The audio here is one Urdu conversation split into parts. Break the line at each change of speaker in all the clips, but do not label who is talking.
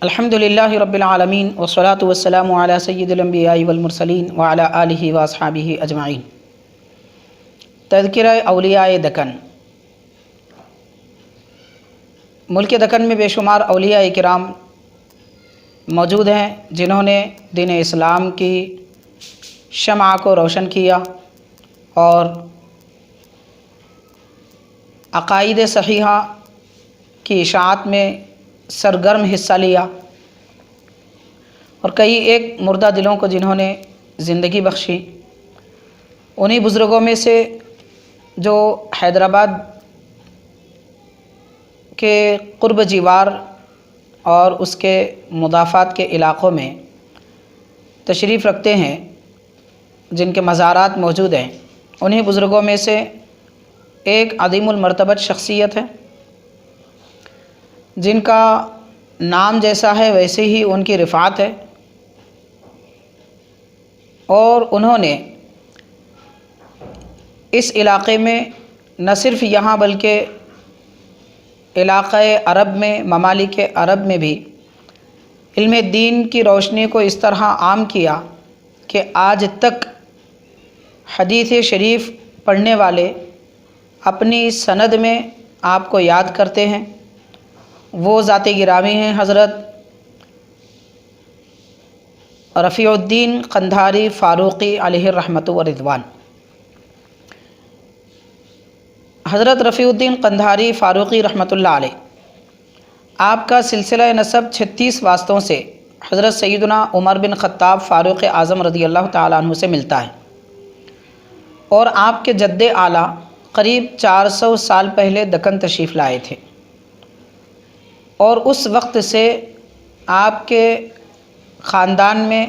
الحمدللہ رب العالمین والصلاة والسلام علی سید الانبیاء والمرسلین وعلی آلہ واصحابہ اجمعین۔ تذکرہ اولیاء دکن۔ ملک دکن میں بے شمار اولیاء کرام موجود ہیں جنہوں نے دین اسلام کی شمع کو روشن کیا اور عقائد صحیحہ کی اشاعت میں سرگرم حصہ لیا، اور کئی ایک مردہ دلوں کو جنہوں نے زندگی بخشی۔ انہی بزرگوں میں سے جو حیدرآباد کے قرب جیوار اور اس کے مضافات کے علاقوں میں تشریف رکھتے ہیں، جن کے مزارات موجود ہیں، انہی بزرگوں میں سے ایک عظیم المرتبت شخصیت ہے جن کا نام جیسا ہے ویسے ہی ان کی رفعت ہے، اور انہوں نے اس علاقے میں نہ صرف یہاں بلکہ علاقۂ عرب میں، ممالک عرب میں بھی علم دین کی روشنی کو اس طرح عام کیا کہ آج تک حدیث شریف پڑھنے والے اپنی سند میں آپ کو یاد کرتے ہیں۔ وہ ذات گرامی ہیں حضرت رفیع الدین قندھاری فاروقی علیہ الرحمۃ والرضوان۔ حضرت رفیع الدین قندھاری فاروقی رحمۃ اللہ علیہ، آپ کا سلسلہ نسب 36 واسطوں سے حضرت سیدنا عمر بن خطاب فاروق اعظم رضی اللہ تعالیٰ عنہ سے ملتا ہے، اور آپ کے جد اعلیٰ قریب 400 سال پہلے دکن تشریف لائے تھے، اور اس وقت سے آپ کے خاندان میں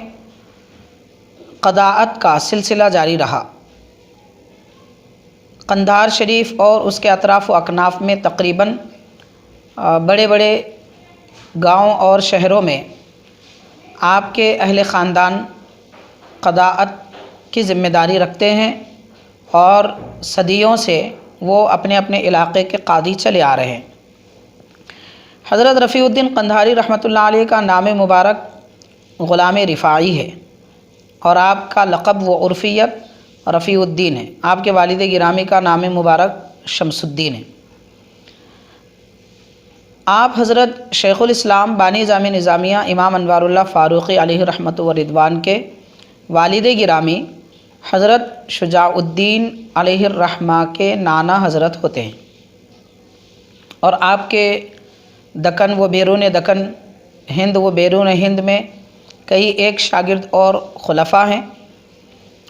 قضاءت کا سلسلہ جاری رہا۔ قندھار شریف اور اس کے اطراف و اکناف میں تقریباً بڑے بڑے گاؤں اور شہروں میں آپ کے اہل خاندان قضاءت کی ذمہ داری رکھتے ہیں، اور صدیوں سے وہ اپنے اپنے علاقے کے قاضی چلے آ رہے ہیں۔ حضرت رفیع الدین قندھاری رحمۃ اللہ علیہ کا نام مبارک غلام رفاعی ہے، اور آپ کا لقب و عرفیت رفیع الدین ہے۔ آپ کے والد گرامی کا نام مبارک شمس الدین ہے۔ آپ حضرت شیخ الاسلام بانی جامع نظامیہ امام انوار اللہ فاروقی علیہ الرحمۃ والرضوان کے والد گرامی حضرت شجاع الدین علیہ الرحمہ کے نانا حضرت ہوتے ہیں، اور آپ کے دکن و بیرون دکن، ہند و بیرون ہند میں کئی ایک شاگرد اور خلفاء ہیں۔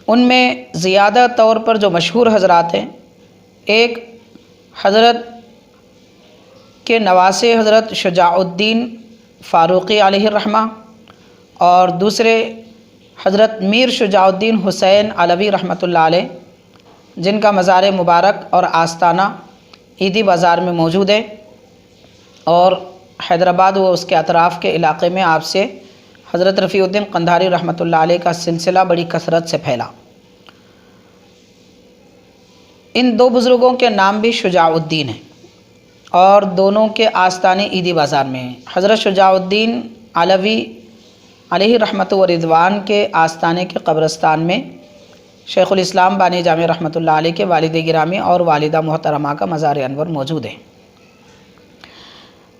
ان میں زیادہ طور پر جو مشہور حضرات ہیں، ایک حضرت کے نواسے حضرت شجاع الدین فاروقی علیہ الرحمہ، اور دوسرے حضرت میر شجاع الدین حسین علوی رحمۃ اللہ علیہ، جن کا مزار مبارک اور آستانہ عیدی بازار میں موجود ہے، اور حیدرآباد و اس کے اطراف کے علاقے میں آپ سے حضرت رفیع الدین قندھاری رحمۃ اللہ علیہ کا سلسلہ بڑی کثرت سے پھیلا۔ ان دو بزرگوں کے نام بھی شجاع الدین ہیں، اور دونوں کے آستانے عیدی بازار میں ہیں۔ حضرت شجاع الدین علوی علیہ رحمۃ والرضوان کے آستانے کے قبرستان میں شیخ الاسلام بانی جامع رحمۃ اللہ علیہ کے والد گرامی اور والدہ محترمہ کا مزار انور موجود ہے۔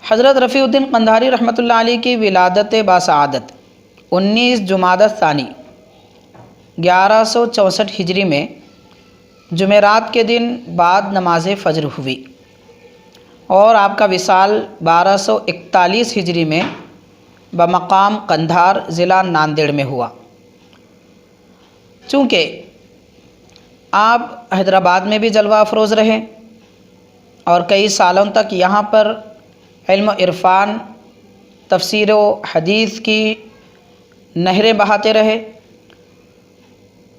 حضرت رفیع الدین قندھاری رحمۃ اللہ علیہ کی ولادت باسعادت 19 جمادی الثانی 1164 ہجری میں جمعرات کے دن بعد نماز فجر ہوئی، اور آپ کا وصال 1241 ہجری میں بمقام قندھار ضلع ناندیڑ میں ہوا۔ چونکہ آپ حیدرآباد میں بھی جلوہ افروز رہے اور کئی سالوں تک یہاں پر علم و عرفان، تفسیر و حدیث کی نہریں بہاتے رہے،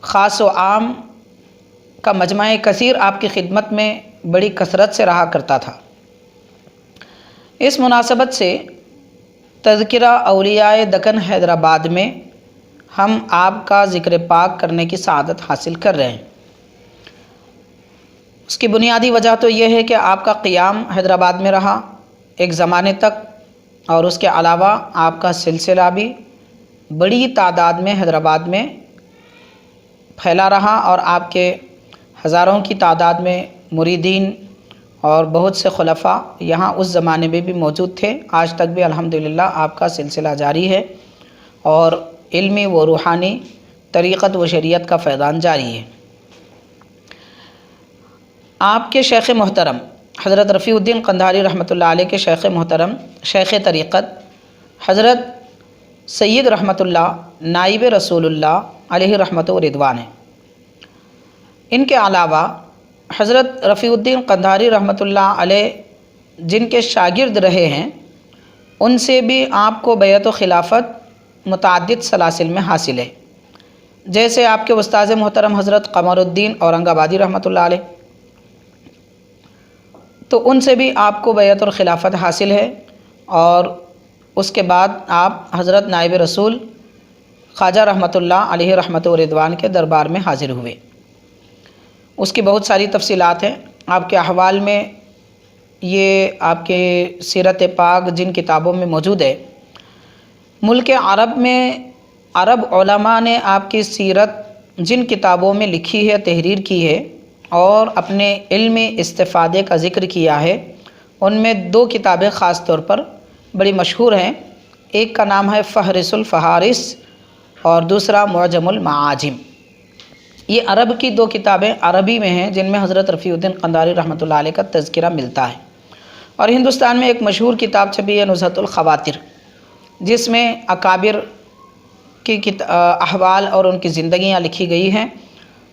خاص و عام کا مجمع کثیر آپ کی خدمت میں بڑی کثرت سے رہا کرتا تھا۔ اس مناسبت سے تذکرہ اولیاء دکن حیدرآباد میں ہم آپ کا ذکر پاک کرنے کی سعادت حاصل کر رہے ہیں۔ اس کی بنیادی وجہ تو یہ ہے کہ آپ کا قیام حیدرآباد میں رہا ایک زمانے تک، اور اس کے علاوہ آپ کا سلسلہ بھی بڑی تعداد میں حیدرآباد میں پھیلا رہا اور آپ کے ہزاروں کی تعداد میں مریدین اور بہت سے خلفاء یہاں اس زمانے میں بھی موجود تھے۔ آج تک بھی الحمدللہ آپ کا سلسلہ جاری ہے اور علمی و روحانی طریقت و شریعت کا فیضان جاری ہے۔ آپ کے شیخ محترم حضرت رفیع الدین قندھاری رحمۃ اللہ علیہ کے شیخ محترم شیخ طریقت حضرت سید رحمۃ اللہ نائب رسول اللہ علیہ رحمت و رضوان ہیں۔ ان کے علاوہ حضرت رفیع الدین قندھاری رحمۃ اللہ علیہ جن کے شاگرد رہے ہیں ان سے بھی آپ کو بیعت و خلافت متعدد سلاسل میں حاصل ہے، جیسے آپ کے استاذ محترم حضرت قمر الدین اورنگ آبادی رحمۃ اللہ علیہ، تو ان سے بھی آپ کو بیعت اور خلافت حاصل ہے، اور اس کے بعد آپ حضرت نائب رسول خواجہ رحمۃ اللہ علیہ رحمت و رضوان کے دربار میں حاضر ہوئے۔ اس کی بہت ساری تفصیلات ہیں آپ کے احوال میں، یہ آپ کے سیرت پاک جن کتابوں میں موجود ہے۔ ملک عرب میں عرب علماء نے آپ کی سیرت جن کتابوں میں لکھی ہے، تحریر کی ہے اور اپنے علم استفادے کا ذکر کیا ہے، ان میں دو کتابیں خاص طور پر بڑی مشہور ہیں۔ ایک کا نام ہے فہرس الفہارس اور دوسرا معجم المعاجم۔ یہ عرب کی دو کتابیں عربی میں ہیں جن میں حضرت رفیع الدین قندھاری رحمۃ اللہ علیہ کا تذکرہ ملتا ہے۔ اور ہندوستان میں ایک مشہور کتاب چھپی ہے نزہۃ الخواطر، جس میں اکابر کی احوال اور ان کی زندگیاں لکھی گئی ہیں۔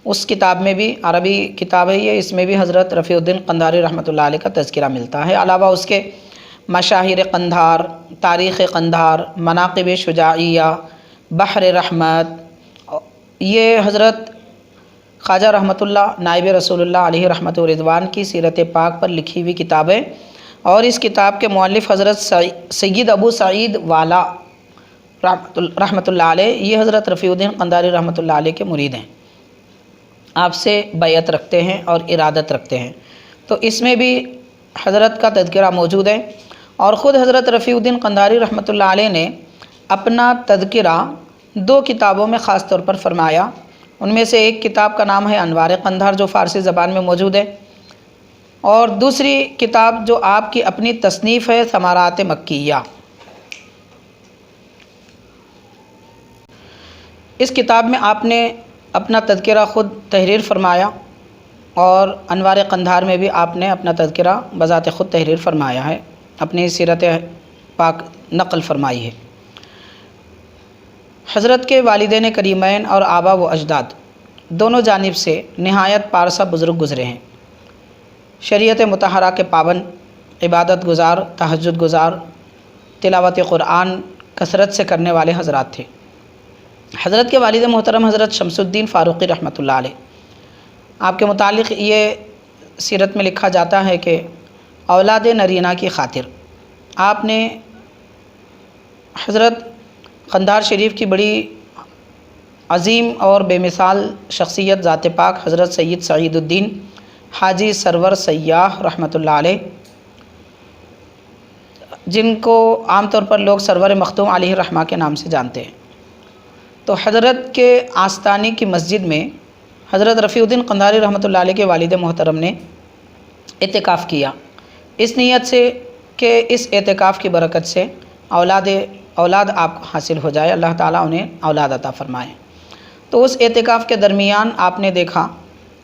اس کتاب میں بھی عربی کتاب ہے یہ، اس میں بھی حضرت رفیع الدین قندھاری رحمۃ اللہ علیہ کا تذکرہ ملتا ہے۔ علاوہ اس کے مشاہیر قندھار، تاریخ قندھار، مناقب شجاعیہ، بحر رحمت، یہ حضرت خواجہ رحمۃ اللہ نائب رسول اللہ علیہ رحمت و رضوان کی سیرت پاک پر لکھی ہوئی کتابیں، اور اس کتاب کے مؤلف حضرت سید ابو سعید والا رحمۃ اللہ علیہ، یہ حضرت رفیع الدین قندھاری رحمۃ اللہ علیہ کے مرید ہیں، آپ سے بیعت رکھتے ہیں اور ارادت رکھتے ہیں۔ تو اس میں بھی حضرت کا تذکرہ موجود ہے، اور خود حضرت رفیع الدین قندھاری رحمۃ اللہ علیہ نے اپنا تذکرہ دو کتابوں میں خاص طور پر فرمایا۔ ان میں سے ایک کتاب کا نام ہے انوار قندھار جو فارسی زبان میں موجود ہے، اور دوسری کتاب جو آپ کی اپنی تصنیف ہے ثمرات مکیہ۔ اس کتاب میں آپ نے اپنا تذکرہ خود تحریر فرمایا، اور انوار قندھار میں بھی آپ نے اپنا تذکرہ بذات خود تحریر فرمایا ہے، اپنی سیرت پاک نقل فرمائی ہے۔ حضرت کے والدین کریمین اور آبا و اجداد دونوں جانب سے نہایت پارسا بزرگ گزرے ہیں، شریعت مطہرہ کے پابند، عبادت گزار، تہجد گزار، تلاوت قرآن کثرت سے کرنے والے حضرات تھے۔ حضرت کے والد محترم حضرت شمس الدین فاروقی رحمۃ اللہ علیہ، آپ کے متعلق یہ سیرت میں لکھا جاتا ہے کہ اولاد نرینہ کی خاطر آپ نے حضرت قندھار شریف کی بڑی عظیم اور بے مثال شخصیت ذات پاک حضرت سید سعید الدین حاجی سرور سیاح رحمۃ اللہ علیہ، جن کو عام طور پر لوگ سرور مختوم علیہ الرحمہ کے نام سے جانتے ہیں، تو حضرت کے آستانے کی مسجد میں حضرت رفیع الدین قندھاری رحمۃ اللہ علیہ کے والد محترم نے اعتکاف کیا، اس نیت سے کہ اس اعتکاف کی برکت سے اولاد آپ کو حاصل ہو جائے، اللہ تعالیٰ انہیں اولاد عطا فرمائے۔ تو اس اعتکاف کے درمیان آپ نے دیکھا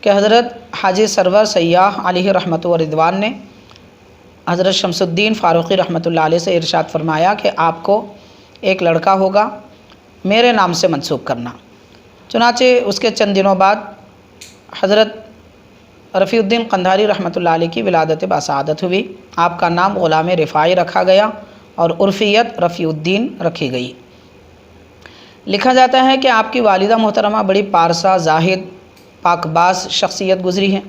کہ حضرت حاجی سرور سیاح علیہ رحمت و رضوان نے حضرت شمس الدین فاروقی رحمۃ اللہ علیہ سے ارشاد فرمایا کہ آپ کو ایک لڑکا ہوگا، میرے نام سے منسوب کرنا۔ چنانچہ اس کے چند دنوں بعد حضرت رفیع الدین قندھاری رحمۃ اللہ علیہ کی ولادت باسعادت ہوئی، آپ کا نام غلام رفاعی رکھا گیا اور عرفیت رفیع الدین رکھی گئی۔ لکھا جاتا ہے کہ آپ کی والدہ محترمہ بڑی پارسا، زاہد، پاک باز شخصیت گزری ہیں،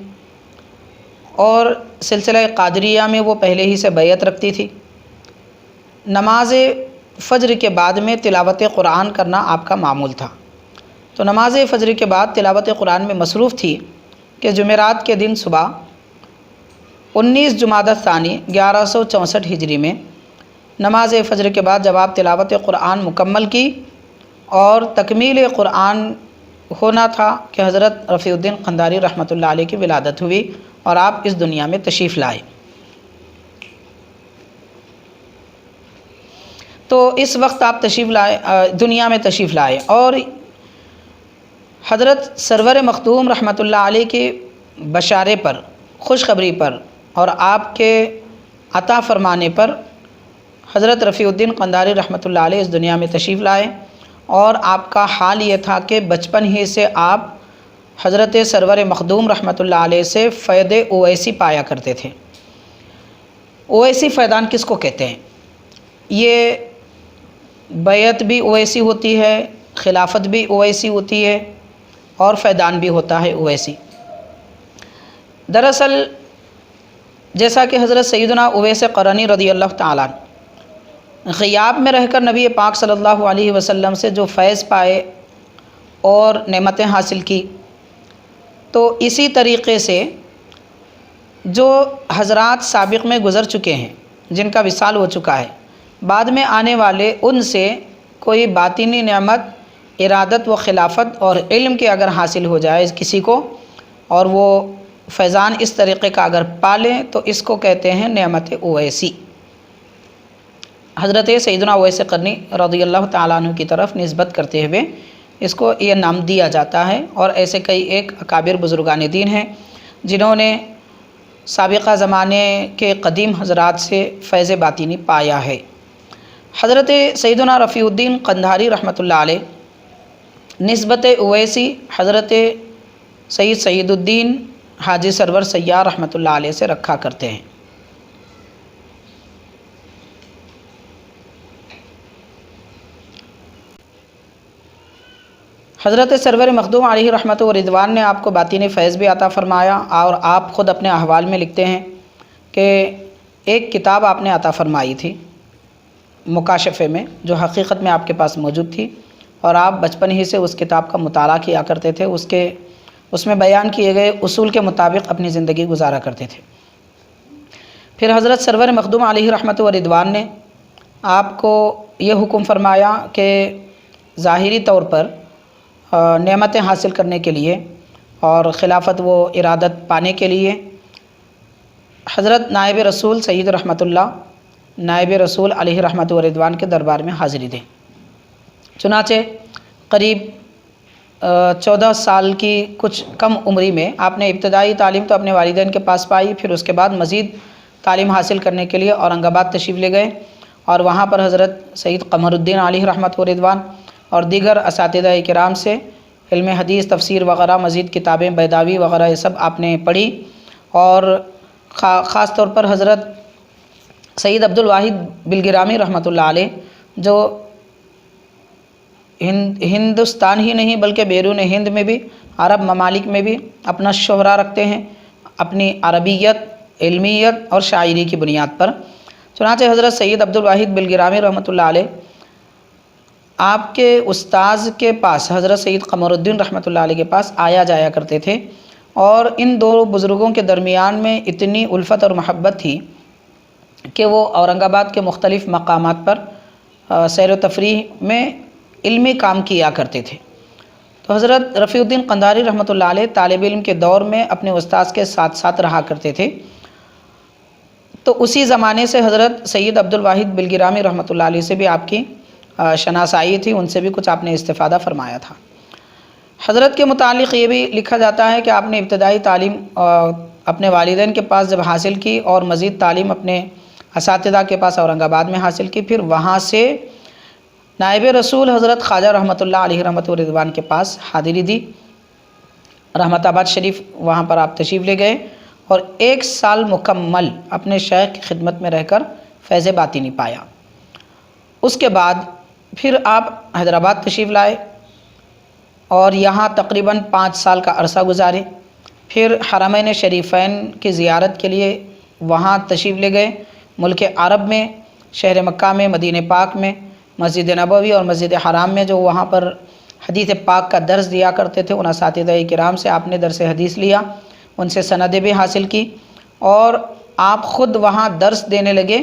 اور سلسلہ قادریہ میں وہ پہلے ہی سے بیعت رکھتی تھی۔ نماز فجر کے بعد میں تلاوت قرآن کرنا آپ کا معمول تھا، تو نماز فجر کے بعد تلاوت قرآن میں مصروف تھی کہ جمعرات کے دن صبح 19 جمادی الثانی 1164 ہجری میں نماز فجر کے بعد جب آپ تلاوت قرآن مکمل کی اور تکمیل قرآن ہونا تھا کہ حضرت رفیع الدین قندھاری رحمۃ اللہ علیہ کی ولادت ہوئی اور آپ اس دنیا میں تشریف لائے۔ تو اس وقت آپ دنیا میں تشریف لائے اور حضرت سرور مخدوم رحمۃ اللہ علیہ کے بشارے پر، خوشخبری پر اور آپ کے عطا فرمانے پر حضرت رفیع الدین قندھاری رحمۃ اللہ علیہ اس دنیا میں تشریف لائے، اور آپ کا حال یہ تھا کہ بچپن ہی سے آپ حضرت سرور مخدوم رحمۃ اللہ علیہ سے فیض اویسی پایا کرتے تھے۔ اویسی فیضان کس کو کہتے ہیں؟ یہ بیعت بھی اویسی ہوتی ہے، خلافت بھی اویسی ہوتی ہے اور فیضان بھی ہوتا ہے اویسی۔ دراصل جیسا کہ حضرت سیدنا اویس قرنی رضی اللہ تعالیٰ غیاب میں رہ کر نبی پاک صلی اللہ علیہ وسلم سے جو فیض پائے اور نعمتیں حاصل کی، تو اسی طریقے سے جو حضرات سابق میں گزر چکے ہیں، جن کا وصال ہو چکا ہے، بعد میں آنے والے ان سے کوئی باطنی نعمت، ارادت و خلافت اور علم کے اگر حاصل ہو جائے کسی کو، اور وہ فیضان اس طریقے کا اگر پالیں، تو اس کو کہتے ہیں نعمت اویسی۔ حضرت سیدنا اویس قرنی رضی اللہ تعالیٰ عنہ کی طرف نسبت کرتے ہوئے اس کو یہ نام دیا جاتا ہے، اور ایسے کئی ایک اکابر بزرگان دین ہیں جنہوں نے سابقہ زمانے کے قدیم حضرات سے فیض باطنی پایا ہے۔ حضرت سیدنا رفیع الدین قندھاری رحمۃ اللہ علیہ نسبت اویسی حضرت سعید الدین حاجی سرور سیار رحمۃ اللہ علیہ سے رکھا کرتے ہیں۔ حضرت سرور مخدوم علیہ رحمت و رضوان نے آپ کو باطنی فیض بھی عطا فرمایا، اور آپ خود اپنے احوال میں لکھتے ہیں کہ ایک کتاب آپ نے عطا فرمائی تھی مکاشفے میں، جو حقیقت میں آپ کے پاس موجود تھی، اور آپ بچپن ہی سے اس کتاب کا مطالعہ کیا کرتے تھے، اس میں بیان کیے گئے اصول کے مطابق اپنی زندگی گزارا کرتے تھے۔ پھر حضرت سرور مخدوم علیہ رحمت و رضوان نے آپ کو یہ حکم فرمایا کہ ظاہری طور پر نعمتیں حاصل کرنے کے لیے اور خلافت و ارادت پانے کے لیے حضرت نائب رسول سید رحمۃ اللہ، نائب رسول علیہ رحمت و رضوان کے دربار میں حاضری دیں۔ چنانچہ قریب 14 سال کی کچھ کم عمری میں آپ نے ابتدائی تعلیم تو اپنے والدین کے پاس پائی، پھر اس کے بعد مزید تعلیم حاصل کرنے کے لیے اورنگ آباد تشریف لے گئے، اور وہاں پر حضرت سید قمر الدین علیہ رحمت و رضوان اور دیگر اساتذہ کرام سے علم حدیث، تفسیر وغیرہ مزید کتابیں بیضاوی وغیرہ یہ سب آپ نے پڑھی، اور خاص طور پر حضرت سید عبد الواحد بلگرامی رحمۃ اللہ علیہ، جو ہندوستان ہی نہیں بلکہ بیرون ہند میں بھی، عرب ممالک میں بھی اپنا شہرہ رکھتے ہیں اپنی عربیت، علمیت اور شاعری کی بنیاد پر۔ چنانچہ حضرت سید عبد الواحد بلگرامی رحمۃ اللہ علیہ آپ کے استاذ کے پاس، حضرت سید قمر الدین رحمۃ اللہ علیہ کے پاس آیا جایا کرتے تھے، اور ان دو بزرگوں کے درمیان میں اتنی الفت اور محبت تھی کہ وہ اورنگ آباد کے مختلف مقامات پر سیر و تفریح میں علمی کام کیا کرتے تھے۔ تو حضرت رفیع الدین قندھاری رحمۃ اللہ علیہ طالب علم کے دور میں اپنے استاذ کے ساتھ ساتھ رہا کرتے تھے، تو اسی زمانے سے حضرت سید عبد الواحد بلگرامی رحمۃ اللہ علیہ سے بھی آپ کی شناسائی تھی، ان سے بھی کچھ آپ نے استفادہ فرمایا تھا۔ حضرت کے متعلق یہ بھی لکھا جاتا ہے کہ آپ نے ابتدائی تعلیم اپنے والدین کے پاس جب حاصل کی، اور مزید تعلیم اپنے اساتذہ کے پاس اورنگ آباد میں حاصل کی، پھر وہاں سے نائب رسول حضرت خواجہ رحمۃ اللہ علیہ رحمۃ و رضوان کے پاس حاضری دی، رحمت آباد شریف وہاں پر آپ تشریف لے گئے، اور 1 سال مکمل اپنے شیخ کی خدمت میں رہ کر فیض باطنی پایا۔ اس کے بعد پھر آپ حیدرآباد تشریف لائے اور یہاں تقریباً 5 سال کا عرصہ گزارے، پھر حرمین شریفین کی زیارت کے لیے وہاں تشریف لے گئے، ملک عرب میں، شہر مکہ میں، مدینہ پاک میں، مسجد نبوی اور مسجد حرام میں جو وہاں پر حدیث پاک کا درس دیا کرتے تھے، ان اساتذہ کرام سے آپ نے درس حدیث لیا، ان سے سندیں بھی حاصل کی، اور آپ خود وہاں درس دینے لگے۔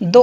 2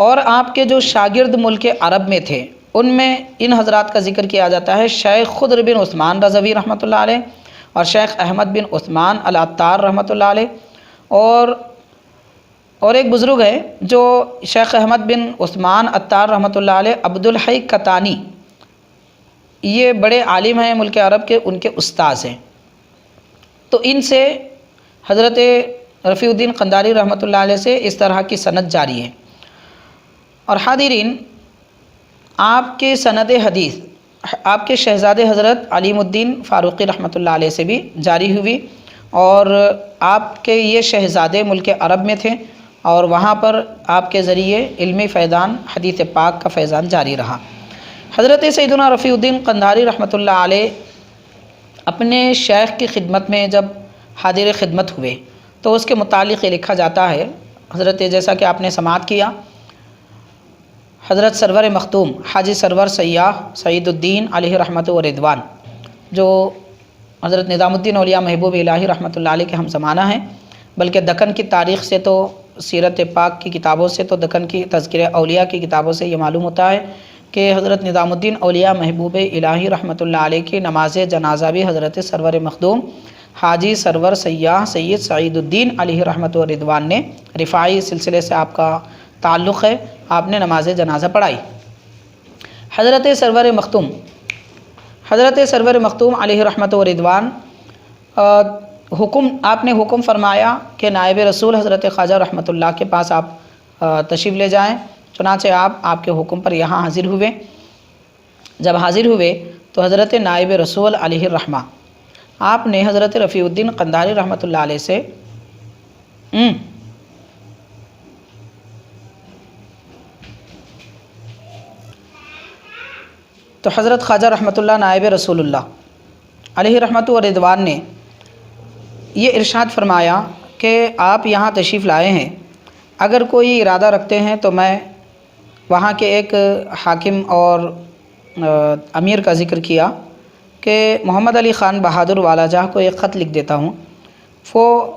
اور آپ کے جو شاگرد ملک عرب میں تھے ان میں ان حضرات کا ذکر کیا جاتا ہے، شیخ خضر بن عثمان رضوی رحمۃ اللہ علیہ، اور شیخ احمد بن عثمان العطار رحمۃ اللہ علیہ، اور ایک بزرگ ہے جو شیخ احمد بن عثمان عطار رحمۃ اللہ علیہ، عبدالحی قطانی، یہ بڑے عالم ہیں ملک عرب کے، ان کے استاذ ہیں۔ تو ان سے حضرت رفیع الدین قنداری رحمۃ اللہ علیہ سے اس طرح کی سند جاری ہے۔ اور حاضرین، آپ کے سند حدیث آپ کے شہزادے حضرت علیم الدین فاروقی رحمۃ اللہ علیہ سے بھی جاری ہوئی، اور آپ کے یہ شہزادے ملک عرب میں تھے، اور وہاں پر آپ کے ذریعے علمی فیضان، حدیث پاک کا فیضان جاری رہا۔ حضرت سیدنا رفیع الدین قنداری رحمۃ اللہ علیہ اپنے شیخ کی خدمت میں جب حاضر خدمت ہوئے تو اس کے متعلق یہ لکھا جاتا ہے، حضرت جیسا کہ آپ نے سماعت کیا، حضرت سرور مختوم حاجی سرور سیاح سعید الدین علیہ رحمۃ و رضوان، جو حضرت نظام الدین اولیاء محبوب الہی رحمۃ اللہ علیہ کے ہم زمانہ ہیں، بلکہ دکن کی تاریخ سے تو، سیرت پاک کی کتابوں سے تو، دکن کی تذکرہ اولیاء کی کتابوں سے یہ معلوم ہوتا ہے کہ حضرت نظام الدین اولیاء محبوب الہی رحمۃ اللہ علیہ کی نماز جنازہ بھی حضرت سرور مخدوم حاجی سرور سیاح سید سعید الدین علیہ رحمۃ و رضوان نے، رفاعی سلسلے سے آپ کا تعلق ہے، آپ نے نماز جنازہ پڑھائی۔ حضرت سرور مختوم علیہ رحمۃ و رضوان آپ نے حکم فرمایا کہ نائب رسول حضرت خواجہ رحمۃ اللہ کے پاس آپ تشریف لے جائیں، چنانچہ آپ کے حکم پر یہاں حاضر ہوئے۔ جب حاضر ہوئے تو حضرت نائب رسول علیہ الرحمہ آپ نے حضرت رفیع الدین قنداری رحمۃ اللہ علیہ سے تو حضرت خواجہ رحمۃ اللہ نائب رسول اللہ علیہ رحمۃ و رضوان نے یہ ارشاد فرمایا کہ آپ یہاں تشریف لائے ہیں، اگر کوئی ارادہ رکھتے ہیں تو میں وہاں کے ایک حاکم اور امیر کا ذکر کیا کہ محمد علی خان بہادر والا جاہ کو ایک خط لکھ دیتا ہوں، وہ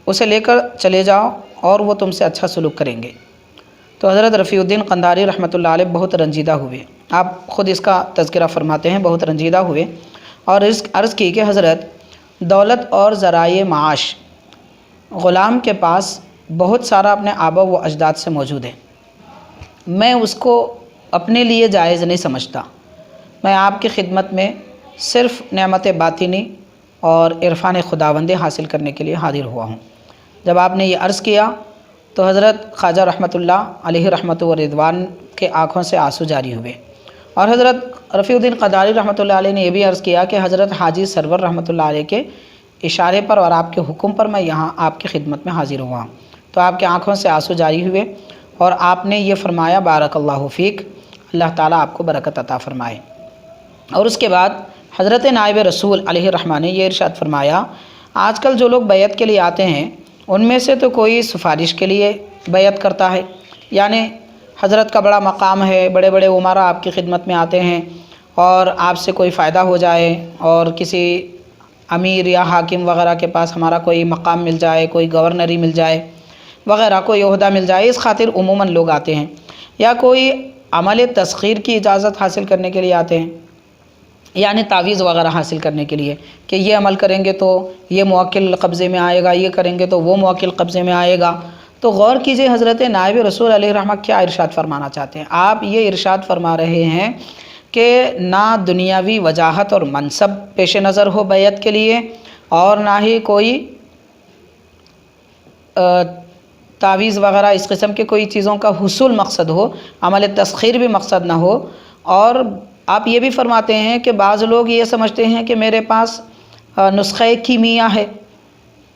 اسے لے کر چلے جاؤ اور وہ تم سے اچھا سلوک کریں گے۔ تو حضرت رفیع الدین قنداری رحمۃ اللہ علیہ بہت رنجیدہ ہوئے، آپ خود اس کا تذکرہ فرماتے ہیں، بہت رنجیدہ ہوئے اور عرض کی کہ حضرت، دولت اور ذرائع معاش غلام کے پاس بہت سارا اپنے آبا و اجداد سے موجود ہے، میں اس کو اپنے لیے جائز نہیں سمجھتا، میں آپ کی خدمت میں صرف نعمت باطنی اور عرفان خداوندی حاصل کرنے کے لیے حاضر ہوا ہوں۔ جب آپ نے یہ عرض کیا تو حضرت خواجہ رحمۃ اللہ علیہ رحمۃ و رضوان کے آنکھوں سے آنسو جاری ہوئے، اور حضرت رفیع الدین قنداری رحمۃ اللہ علیہ نے یہ بھی عرض کیا کہ حضرت حاجی سرور رحمۃ اللہ علیہ کے اشارے پر اور آپ کے حکم پر میں یہاں آپ کی خدمت میں حاضر ہوا ہوں۔ تو آپ کے آنکھوں سے آنسو جاری ہوئے اور آپ نے یہ فرمایا، بارک اللہ فیک، اللہ تعالیٰ آپ کو برکت عطا فرمائے۔ اور اس کے بعد حضرت نائب رسول علیہ الرحمٰ نے یہ ارشاد فرمایا، آج کل جو لوگ بیعت کے لیے آتے ہیں ان میں سے تو کوئی سفارش کے لیے بیعت کرتا ہے، یعنی حضرت کا بڑا مقام ہے، بڑے بڑے عمرا آپ کی خدمت میں آتے ہیں اور آپ سے کوئی فائدہ ہو جائے اور کسی امیر یا حاکم وغیرہ کے پاس ہمارا کوئی مقام مل جائے، کوئی گورنری مل جائے وغیرہ، کوئی عہدہ مل جائے، اس خاطر عموماً لوگ آتے ہیں، یا کوئی عمل تسخیر کی اجازت حاصل کرنے کے لیے آتے ہیں، یعنی تعویذ وغیرہ حاصل کرنے کے لیے کہ یہ عمل کریں گے تو یہ موکل قبضے میں آئے گا، یہ کریں گے تو وہ موکل قبضے میں آئے گا۔ تو غور کیجئے حضرت نائب رسول علیہ الرحمہ کیا ارشاد فرمانا چاہتے ہیں۔ آپ یہ ارشاد فرما رہے ہیں کہ نہ دنیاوی وجاہت اور منصب پیش نظر ہو بیعت کے لیے، اور نہ ہی کوئی تعویذ وغیرہ اس قسم کے کوئی چیزوں کا حصول مقصد ہو، عمل تسخیر بھی مقصد نہ ہو۔ اور آپ یہ بھی فرماتے ہیں کہ بعض لوگ یہ سمجھتے ہیں کہ میرے پاس نسخہ کیمیا ہے،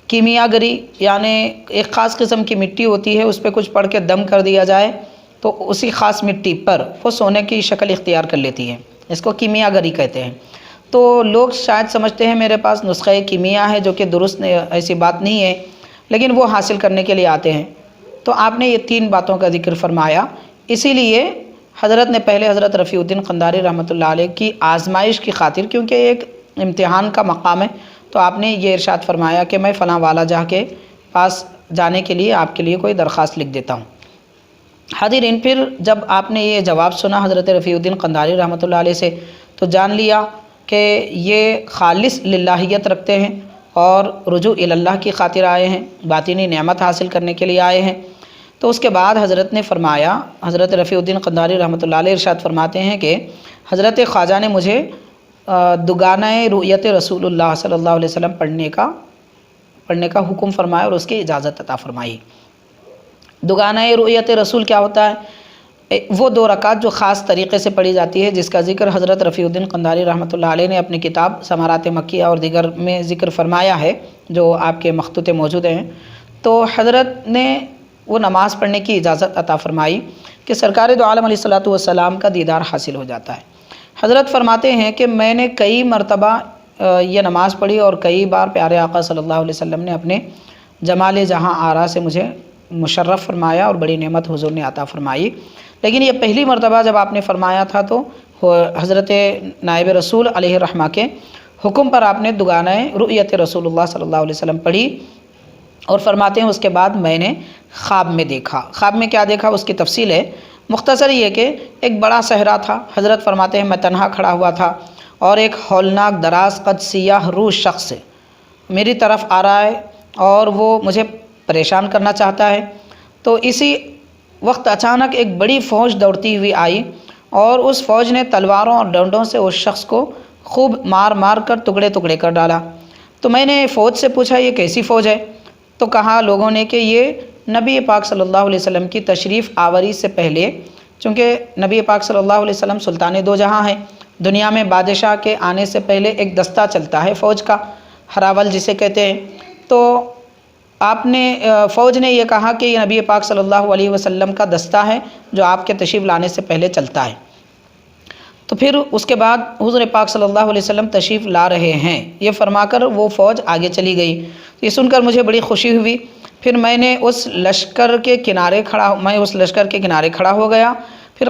کیمیا گری، یعنی ایک خاص قسم کی مٹی ہوتی ہے، اس پہ کچھ پڑھ کے دم کر دیا جائے تو اسی خاص مٹی پر وہ سونے کی شکل اختیار کر لیتی ہے، اس کو کیمیا گری کہتے ہیں۔ تو لوگ شاید سمجھتے ہیں میرے پاس نسخہ کیمیا ہے، جو کہ درست ایسی بات نہیں ہے، لیکن وہ حاصل کرنے کے لیے آتے ہیں۔ تو آپ نے یہ 3 باتوں کا ذکر فرمایا، اسی لیے حضرت نے پہلے حضرت رفیع الدین قنداری رحمۃ اللہ علیہ کی آزمائش کی خاطر، کیونکہ ایک امتحان کا مقام ہے، تو آپ نے یہ ارشاد فرمایا کہ میں فلاں والا جاہ کے پاس جانے کے لیے آپ کے لیے کوئی درخواست لکھ دیتا ہوں۔ حاضرین، پھر جب آپ نے یہ جواب سنا حضرت رفیع الدین قندھاری رحمۃ اللہ علیہ سے تو جان لیا کہ یہ خالص للہیت رکھتے ہیں اور رجوع اللہ کی خاطر آئے ہیں، باطنی نعمت حاصل کرنے کے لیے آئے ہیں۔ تو اس کے بعد حضرت نے فرمایا، حضرت رفیع الدین قندھاری رحمۃ اللہ علیہ ارشاد فرماتے ہیں کہ حضرت خواجہ نے مجھے دگانہ رؤیت رسول اللہ صلی اللہ علیہ وسلم پڑھنے کا حکم فرمایا اور اس کی اجازت عطا فرمائی۔ دگانہ رؤیت رسول کیا ہوتا ہے؟ وہ 2 رکعت جو خاص طریقے سے پڑھی جاتی ہے، جس کا ذکر حضرت رفیع الدین قندھاری رحمۃ اللہ علیہ نے اپنی کتاب ثمرات مکیہ اور دیگر میں ذکر فرمایا ہے، جو آپ کے مخطوطے موجود ہیں۔ تو حضرت نے وہ نماز پڑھنے کی اجازت عطا فرمائی کہ سرکار دو عالم علیہ الصلوۃ والسلام کا دیدار حاصل ہو جاتا ہے۔ حضرت فرماتے ہیں کہ میں نے کئی مرتبہ یہ نماز پڑھی اور کئی بار پیارے آقا صلی اللہ علیہ وسلم نے اپنے جمال جہاں آرا سے مجھے مشرف فرمایا اور بڑی نعمت حضور نے عطا فرمائی، لیکن یہ پہلی مرتبہ جب آپ نے فرمایا تھا تو حضرت نائب رسول علیہ الرحمہ کے حکم پر آپ نے دگانہ رؤیت رسول اللہ صلی اللہ علیہ وسلم پڑھی، اور فرماتے ہیں اس کے بعد میں نے خواب میں دیکھا۔ خواب میں کیا دیکھا اس کی تفصیل ہے، مختصر یہ کہ ایک بڑا صحرا تھا۔ حضرت فرماتے ہیں میں تنہا کھڑا ہوا تھا اور ایک ہولناک دراز قد سیاہ روح شخص میری طرف آ رہا ہے اور وہ مجھے پریشان کرنا چاہتا ہے۔ تو اسی وقت اچانک ایک بڑی فوج دوڑتی ہوئی آئی اور اس فوج نے تلواروں اور ڈنڈوں سے اس شخص کو خوب مار مار کر ٹکڑے ٹکڑے کر ڈالا۔ تو میں نے فوج سے پوچھا یہ کیسی فوج ہے؟ تو کہا لوگوں نے کہ یہ نبی پاک صلی اللہ علیہ وسلم کی تشریف آوری سے پہلے، چونکہ نبی پاک صلی اللہ علیہ وسلم سلطان دو جہاں ہیں، دنیا میں بادشاہ کے آنے سے پہلے ایک دستہ چلتا ہے فوج کا، ہراول جسے کہتے ہیں۔ تو آپ نے فوج نے یہ کہا کہ یہ نبی پاک صلی اللہ علیہ وسلم کا دستہ ہے جو آپ کے تشریف لانے سے پہلے چلتا ہے۔ تو پھر اس کے بعد حضور پاک صلی اللہ علیہ وسلم تشریف لا رہے ہیں یہ فرما کر وہ فوج آگے چلی گئی۔ یہ سن کر مجھے بڑی خوشی ہوئی۔ پھر میں اس لشکر کے کنارے کھڑا ہو گیا۔ پھر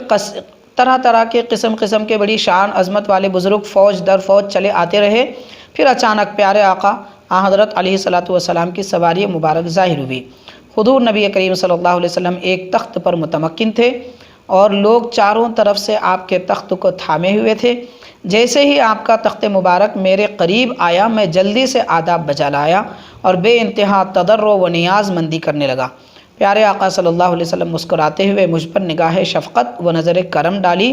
طرح طرح کے قسم کے بڑی شان عظمت والے بزرگ فوج در فوج چلے آتے رہے۔ پھر اچانک پیارے آقا حضرت علیہ الصلوۃ والسلام کی سواری مبارک ظاہر ہوئی۔ حضور نبی کریم صلی اللہ علیہ وسلم ایک تخت پر متمکن تھے اور لوگ چاروں طرف سے آپ کے تخت کو تھامے ہوئے تھے۔ جیسے ہی آپ کا تخت مبارک میرے قریب آیا میں جلدی سے آداب بجا لایا اور بے انتہا تضرع و نیاز مندی کرنے لگا۔ پیارے آقا صلی اللہ علیہ وسلم مسکراتے ہوئے مجھ پر نگاہ شفقت و نظر کرم ڈالی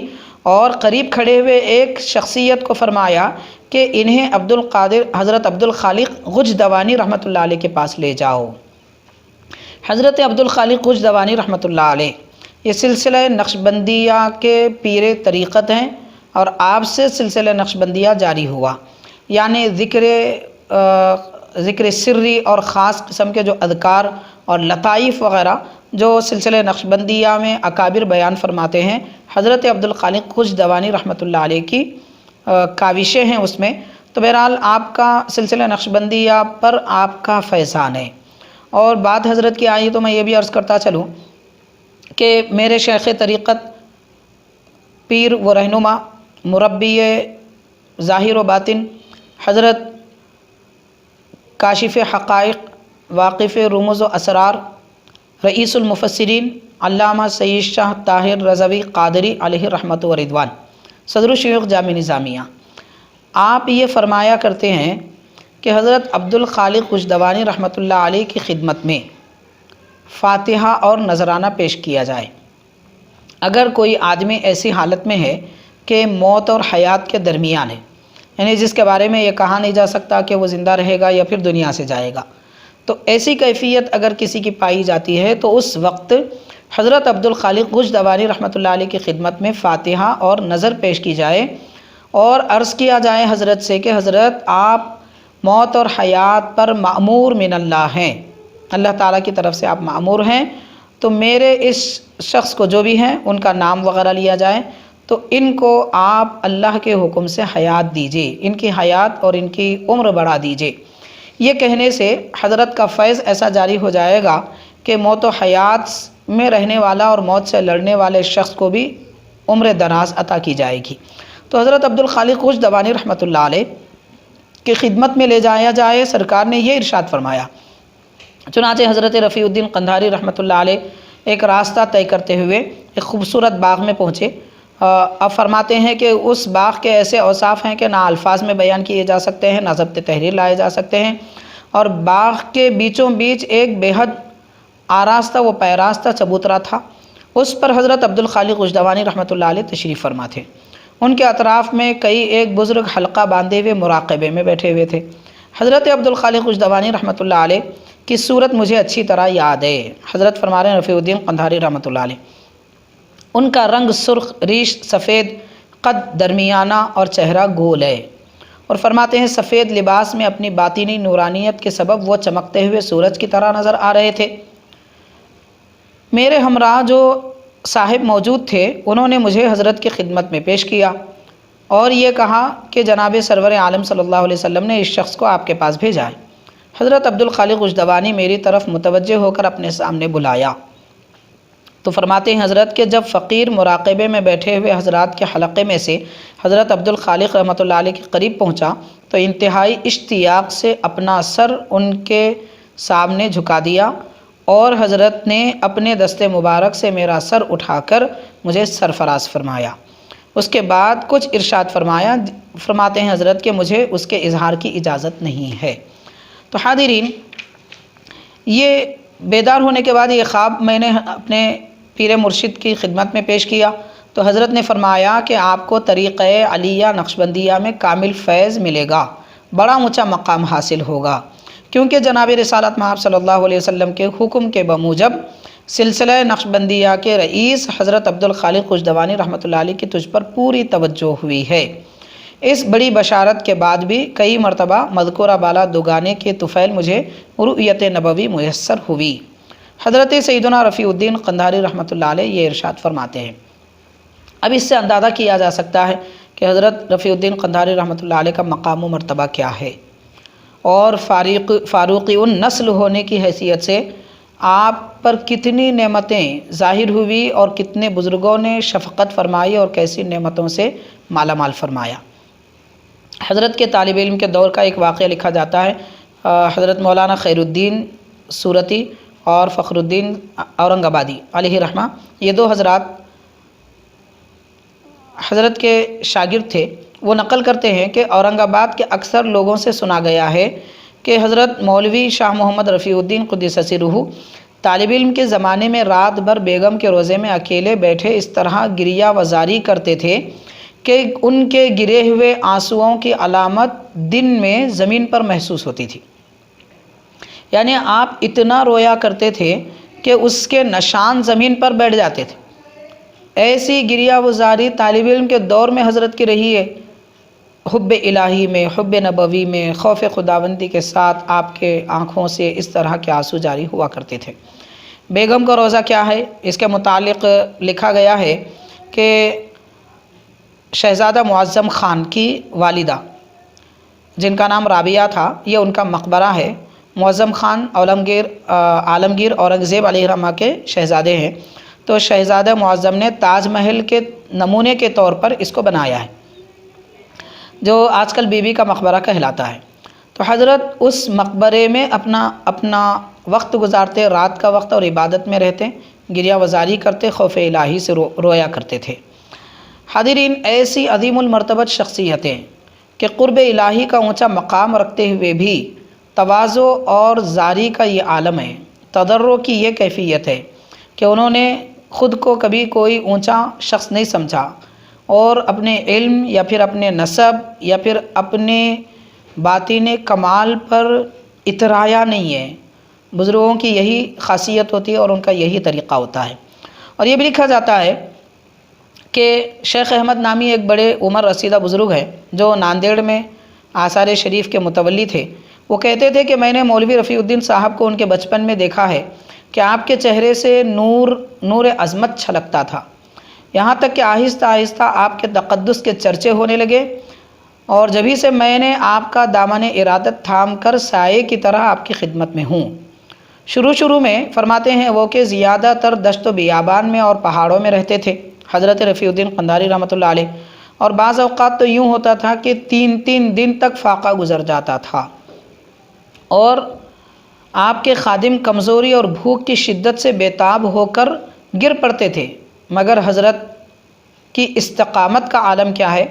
اور قریب کھڑے ہوئے ایک شخصیت کو فرمایا کہ انہیں حضرت عبدالخالق غجدوانی رحمۃ اللہ علیہ کے پاس لے جاؤ۔ حضرت عبدالخالق غجدوانی رحمۃ اللہ علیہ یہ سلسلہ نقشبندیہ کے پیر طریقت ہیں اور آپ سے سلسلہ نقشبندیہ جاری ہوا، یعنی ذکر سری اور خاص قسم کے جو اذکار اور لطائف وغیرہ جو سلسلہ نقشبندیہ میں اکابر بیان فرماتے ہیں، حضرت عبدالخالق غجدوانی رحمۃ اللہ علیہ کی کاوشیں ہیں اس میں۔ تو بہرحال آپ کا سلسلہ نقشبندیہ پر آپ کا فیضان ہے۔ اور بات حضرت کی آئی تو میں یہ بھی عرض کرتا چلوں کہ میرے شیخ طریقت پیر و رہنما مربی ظاہر و باطن حضرت کاشف حقائق واقف رموز و اسرار رئیس المفسرین علامہ سید شاہ طاہر رضوی قادری علیہ رحمت و رضوان صدر الشیوخ جامع نظامیہ، آپ یہ فرمایا کرتے ہیں کہ حضرت عبدالخالق غجدوانی رحمۃ اللہ علیہ کی خدمت میں فاتحہ اور نذرانہ پیش کیا جائے۔ اگر کوئی آدمی ایسی حالت میں ہے کہ موت اور حیات کے درمیان ہے، یعنی جس کے بارے میں یہ کہا نہیں جا سکتا کہ وہ زندہ رہے گا یا پھر دنیا سے جائے گا، تو ایسی کیفیت اگر کسی کی پائی جاتی ہے تو اس وقت حضرت عبدالخالق غجدوانی رحمۃ اللہ علیہ کی خدمت میں فاتحہ اور نظر پیش کی جائے اور عرض کیا جائے حضرت سے کہ حضرت آپ موت اور حیات پر مأمور من اللہ ہیں، اللہ تعالیٰ کی طرف سے آپ مأمور ہیں، تو میرے اس شخص کو جو بھی ہیں ان کا نام وغیرہ لیا جائے تو ان کو آپ اللہ کے حکم سے حیات دیجئے، ان کی حیات اور ان کی عمر بڑھا دیجئے۔ یہ کہنے سے حضرت کا فیض ایسا جاری ہو جائے گا کہ موت و حیات میں رہنے والا اور موت سے لڑنے والے شخص کو بھی عمر دراز عطا کی جائے گی۔ تو حضرت عبدالخالق غجدوانی رحمۃ اللہ علیہ کی خدمت میں لے جایا جائے، سرکار نے یہ ارشاد فرمایا۔ چنانچہ حضرت رفیع الدین قندھاری رحمۃ اللہ علیہ ایک راستہ طے کرتے ہوئے ایک خوبصورت باغ میں پہنچے۔ اب فرماتے ہیں کہ اس باغ کے ایسے اوصاف ہیں کہ نہ الفاظ میں بیان کیے جا سکتے ہیں، نہ ضبط تحریر لائے جا سکتے ہیں، اور باغ کے بیچوں بیچ ایک بے حد آراستہ و پیراستہ چبوترا تھا، اس پر حضرت عبدالخالق غجدوانی رحمۃ اللہ علیہ تشریف فرما تھے۔ ان کے اطراف میں کئی ایک بزرگ حلقہ باندھے ہوئے مراقبے میں بیٹھے ہوئے تھے۔ حضرت عبدالخالق غجدوانی رحمۃ اللہ علیہ کی صورت مجھے اچھی طرح یاد ہے۔ حضرت فرما رہے ہیں رفیع الدین قندھاری رحمۃ اللہ علیہ، ان کا رنگ سرخ، ریش سفید، قد درمیانہ اور چہرہ گول ہے، اور فرماتے ہیں سفید لباس میں اپنی باطنی نورانیت کے سبب وہ چمکتے ہوئے سورج کی طرح نظر آ رہے تھے۔ میرے ہمراہ جو صاحب موجود تھے انہوں نے مجھے حضرت کی خدمت میں پیش کیا اور یہ کہا کہ جناب سرور عالم صلی اللہ علیہ وسلم نے اس شخص کو آپ کے پاس بھیجا ہے۔ حضرت عبدالخالق غجدوانی میری طرف متوجہ ہو کر اپنے سامنے بلایا تو فرماتے ہیں حضرت کہ جب فقیر مراقبے میں بیٹھے ہوئے حضرات کے حلقے میں سے حضرت عبدالخالق رحمۃ اللہ علیہ کے قریب پہنچا تو انتہائی اشتیاق سے اپنا سر ان کے سامنے جھکا دیا اور حضرت نے اپنے دست مبارک سے میرا سر اٹھا کر مجھے سرفراز فرمایا۔ اس کے بعد کچھ ارشاد فرماتے ہیں حضرت کہ مجھے اس کے اظہار کی اجازت نہیں ہے۔ تو حاضرین، یہ بیدار ہونے کے بعد یہ خواب میں نے اپنے پیر مرشد کی خدمت میں پیش کیا تو حضرت نے فرمایا کہ آپ کو طریقہ علیہ نقشبندیہ میں کامل فیض ملے گا، بڑا اونچا مقام حاصل ہوگا، کیونکہ جناب رسالت مآب صلی اللہ علیہ وسلم کے حکم کے بموجب سلسلہ نقشبندیہ کے رئیس حضرت عبدالخالق غجدوانی رحمۃ اللہ علیہ کی تجھ پر پوری توجہ ہوئی ہے۔ اس بڑی بشارت کے بعد بھی کئی مرتبہ مذکورہ بالا دوگانے کے طفیل مجھے رؤیت نبوی میسر ہوئی۔ حضرت سیدنا رفیع الدین قندھاری رحمۃ اللہ علیہ یہ ارشاد فرماتے ہیں۔ اب اس سے اندازہ کیا جا سکتا ہے کہ حضرت رفیع الدین قندھاری رحمۃ اللہ علیہ کا مقام و مرتبہ کیا ہے، اور فاروقی النسل ہونے کی حیثیت سے آپ پر کتنی نعمتیں ظاہر ہوئی اور کتنے بزرگوں نے شفقت فرمائی اور کیسی نعمتوں سے مالا مال فرمایا۔ حضرت کے طالب علم کے دور کا ایک واقعہ لکھا جاتا ہے۔ حضرت مولانا خیر الدین سورتی اور فخر الدین اورنگ آبادی علیہ رحمہ، یہ دو حضرات حضرت کے شاگرد تھے۔ وہ نقل کرتے ہیں کہ اورنگ آباد کے اکثر لوگوں سے سنا گیا ہے کہ حضرت مولوی شاہ محمد رفیع الدین قدس سرہ طالب علم کے زمانے میں رات بھر بیگم کے روضے میں اکیلے بیٹھے اس طرح گریہ وزاری کرتے تھے کہ ان کے گرے ہوئے آنسوؤں کی علامت دن میں زمین پر محسوس ہوتی تھی، یعنی آپ اتنا رویا کرتے تھے کہ اس کے نشان زمین پر بیٹھ جاتے تھے۔ ایسی گریہ وزاری طالب علم کے دور میں حضرت کی رہی ہے۔ حب الہی میں، حب نبوی میں، خوف خداوندی کے ساتھ آپ کے آنکھوں سے اس طرح کے آنسو جاری ہوا کرتے تھے۔ بیگم کا روزہ کیا ہے؟ اس کے متعلق لکھا گیا ہے کہ شہزادہ معظم خان کی والدہ جن کا نام رابعہ تھا، یہ ان کا مقبرہ ہے۔ معظم خان عالمگیر اورنگزیب علیہ رحمہ کے شہزادے ہیں، تو شہزادہ معظم نے تاج محل کے نمونے کے طور پر اس کو بنایا ہے، جو آج کل بی بی کا مقبرہ کہلاتا ہے۔ تو حضرت اس مقبرے میں اپنا وقت گزارتے، رات کا وقت، اور عبادت میں رہتے، گریہ وزاری کرتے، خوف الہی سے رویا کرتے تھے۔ حاضرین، ایسی عظیم المرتبت شخصیتیں کہ قرب الہی کا اونچا مقام رکھتے ہوئے بھی تواضع اور زاری کا یہ عالم ہے، تضرع کی یہ کیفیت ہے کہ انہوں نے خود کو کبھی کوئی اونچا شخص نہیں سمجھا، اور اپنے علم یا پھر اپنے نسب یا پھر اپنے باطن کمال پر اترایا نہیں ہے۔ بزرگوں کی یہی خاصیت ہوتی ہے اور ان کا یہی طریقہ ہوتا ہے۔ اور یہ بھی لکھا جاتا ہے کہ شیخ احمد نامی ایک بڑے عمر رسیدہ بزرگ ہیں جو ناندیڑ میں آثار شریف کے متولی تھے۔ وہ کہتے تھے کہ میں نے مولوی رفیع الدین صاحب کو ان کے بچپن میں دیکھا ہے کہ آپ کے چہرے سے نور عظمت چھلکتا تھا، یہاں تک کہ آہستہ آہستہ آپ کے تقدس کے چرچے ہونے لگے، اور جبھی سے میں نے آپ کا دامن ارادت تھام کر سائے کی طرح آپ کی خدمت میں ہوں۔ شروع میں فرماتے ہیں وہ کہ زیادہ تر دشت و بیابان میں اور پہاڑوں میں رہتے تھے حضرت رفیع الدین قندھاری رحمۃ اللہ علیہ، اور بعض اوقات تو یوں ہوتا تھا کہ 3 دن تک فاقہ گزر جاتا تھا، اور آپ کے خادم کمزوری اور بھوک کی شدت سے بےتاب ہو کر گر پڑتے تھے، مگر حضرت کی استقامت کا عالم کیا ہے؟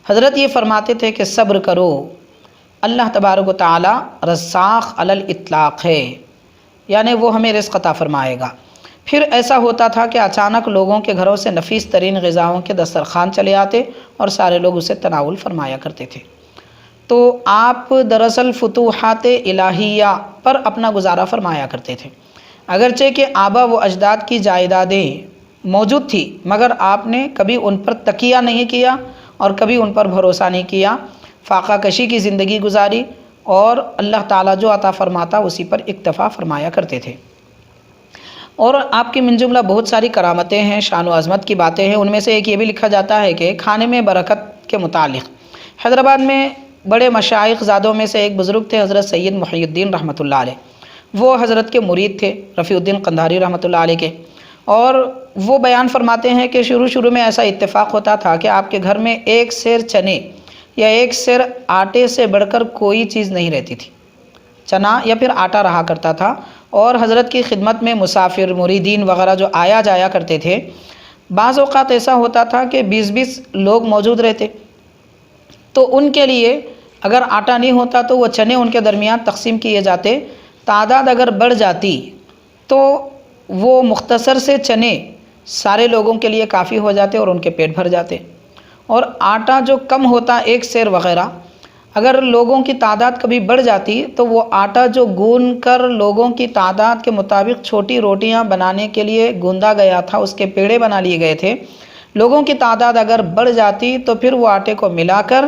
حضرت یہ فرماتے تھے کہ صبر کرو، اللہ تبارک و تعالی رزاق علی الاطلاق ہے، یعنی وہ ہمیں رزق عطا فرمائے گا۔ پھر ایسا ہوتا تھا کہ اچانک لوگوں کے گھروں سے نفیس ترین غذاؤں کے دسترخوان چلے آتے اور سارے لوگ اسے تناول فرمایا کرتے تھے۔ تو آپ دراصل فتوحات الہیہ پر اپنا گزارا فرمایا کرتے تھے، اگرچہ کہ آبا و اجداد کی جائیدادیں موجود تھی، مگر آپ نے کبھی ان پر تکیہ نہیں کیا اور کبھی ان پر بھروسہ نہیں کیا، فاقہ کشی کی زندگی گزاری اور اللہ تعالیٰ جو عطا فرماتا اسی پر اکتفا فرمایا کرتے تھے۔ اور آپ کی من جملہ بہت ساری کرامتیں ہیں، شان و عظمت کی باتیں ہیں۔ ان میں سے ایک یہ بھی لکھا جاتا ہے کہ کھانے میں برکت کے متعلق حیدرآباد میں بڑے مشائخ زادوں میں سے ایک بزرگ تھے، حضرت سید محی الدین رحمۃ اللہ علیہ۔ وہ حضرت کے مرید تھے، رفیع الدین قندھاری رحمۃ اللہ علیہ کے، اور وہ بیان فرماتے ہیں کہ شروع میں ایسا اتفاق ہوتا تھا کہ آپ کے گھر میں ایک سیر چنے یا ایک سیر آٹے سے بڑھ کر کوئی چیز نہیں رہتی تھی، چنا یا پھر آٹا رہا کرتا تھا، اور حضرت کی خدمت میں مسافر، مریدین وغیرہ جو آیا جایا کرتے تھے، بعض اوقات ایسا ہوتا تھا کہ 20 لوگ موجود رہتے، تو ان کے لیے اگر آٹا نہیں ہوتا تو وہ چنے ان کے درمیان تقسیم کیے جاتے، تعداد اگر بڑھ جاتی تو وہ مختصر سے چنے سارے لوگوں کے لیے کافی ہو جاتے اور ان کے پیٹ بھر جاتے، اور آٹا جو کم ہوتا ایک سیر وغیرہ، اگر لوگوں کی تعداد کبھی بڑھ جاتی تو وہ آٹا جو گون کر لوگوں کی تعداد کے مطابق چھوٹی روٹیاں بنانے کے لیے گوندا گیا تھا، اس کے پیڑے بنا لیے گئے تھے، لوگوں کی تعداد اگر بڑھ جاتی تو پھر وہ آٹے کو ملا کر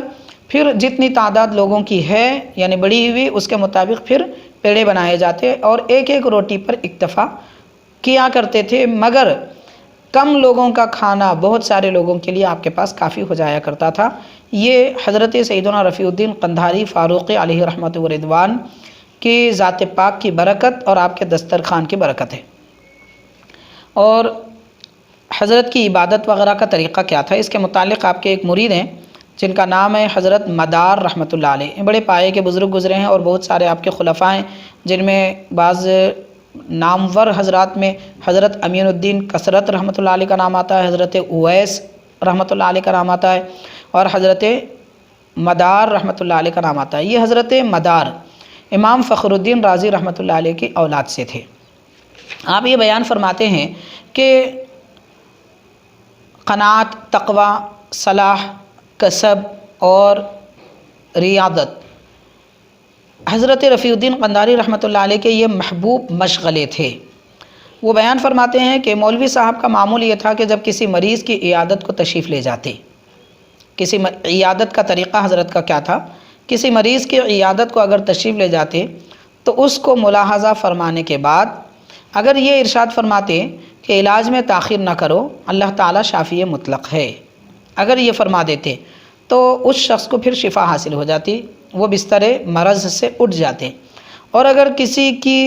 پھر جتنی تعداد لوگوں کی ہے یعنی بڑی ہوئی اس کے مطابق پھر پیڑے بنائے جاتے اور ایک ایک روٹی پر اکتفا کیا کرتے تھے، مگر کم لوگوں کا کھانا بہت سارے لوگوں کے لیے آپ کے پاس کافی ہو جایا کرتا تھا۔ یہ حضرت سیدنا رفیع الدین قندھاری فاروقی علیہ رحمۃ و رضوان کی ذات پاک کی برکت اور آپ کے دسترخوان کی برکت ہے۔ اور حضرت کی عبادت وغیرہ کا طریقہ کیا تھا، اس کے متعلق آپ کے ایک مرید ہیں جن کا نام ہے حضرت مدار رحمۃ اللہ علیہ، بڑے پائے کے بزرگ گزرے ہیں، اور بہت سارے آپ کے خلفاء ہیں جن میں بعض نامور حضرات میں حضرت امین الدین کثرت رحمۃ اللہ علیہ کا نام آتا ہے، حضرت اویس رحمۃ اللہ علیہ کا نام آتا ہے، اور حضرت مدار رحمۃ اللہ علیہ کا نام آتا ہے۔ یہ حضرت مدار امام فخر الدین رازی رحمۃ اللہ علیہ کی اولاد سے تھے۔ آپ یہ بیان فرماتے ہیں کہ قناعت، تقوی، صلاح، کسب اور ریاضت حضرت رفیع الدین قندھاری رحمۃ اللہ علیہ کے یہ محبوب مشغلے تھے۔ وہ بیان فرماتے ہیں کہ مولوی صاحب کا معمول یہ تھا کہ جب کسی مریض کی عیادت کو تشریف لے جاتے، کسی عیادت کا طریقہ حضرت کا کیا تھا، کسی مریض کی عیادت کو اگر تشریف لے جاتے تو اس کو ملاحظہ فرمانے کے بعد اگر یہ ارشاد فرماتے کہ علاج میں تاخیر نہ کرو، اللہ تعالیٰ شافی مطلق ہے، اگر یہ فرما دیتے تو اس شخص کو پھر شفا حاصل ہو جاتی، وہ بستر مرض سے اٹھ جاتے، اور اگر کسی کی